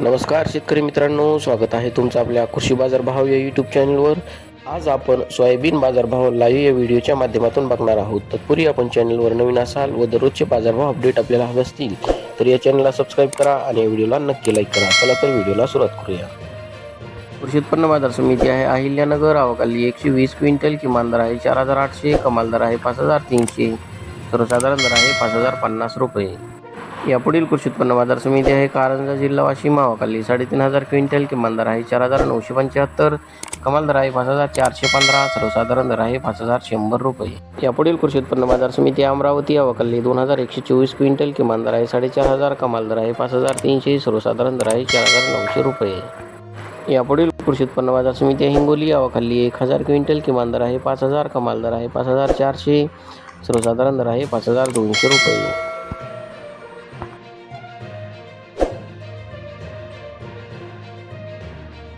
नमस्कार शेतकरी मित्रांनो, स्वागत आहे तुमचं आपल्या कृषी बाजार भाव या यूट्यूब चॅनलवर। आज आपण सोयाबीन बाजारभाव लाईव्ह या व्हिडिओच्या माध्यमातून बघणार आहोत। तत्पूर्वी आपण चॅनलवर नवीन असाल व दररोजचे बाजारभाव अपडेट आपल्याला हवे असतील तर या चॅनलला सबस्क्राईब करा आणि या व्हिडिओला नक्की लाईक करा। चला तर व्हिडिओला सुरुवात करूया। कृषी उत्पन्न बाजार समिती आहे अहिल्यानगर, आवकाली 120 क्विंटल, किमान दर आहे 4800, कमाल दर आहे 5300, सर्वसाधारण दर आहे 5050 रुपये। यापुढील कृषी उत्पन्न बाजार समिती आहे कारंजा, जिल्हा वाशिम, आवकाली 3500 क्विंटल, किमान दर आहे 4975, कमाल दर आहे 5415, सर्वसाधारण दर आहे 5100 रुपये। यापुढील कृषी उत्पन्न बाजार समिती अमरावती, आवकाली 2124 क्विंटल, किमान दर आहे 4500, कमाल दर आहे 5300, सर्वसाधारण दर आहे 4900 रुपये। यापुढील कृषी उत्पन्न बाजार समिती हिंगोली, आवकाली 1000 क्विंटल, किमान दर आहे 5000, कमाल दर आहे 5400, सर्वसाधारण दर आहे 5200 रुपये।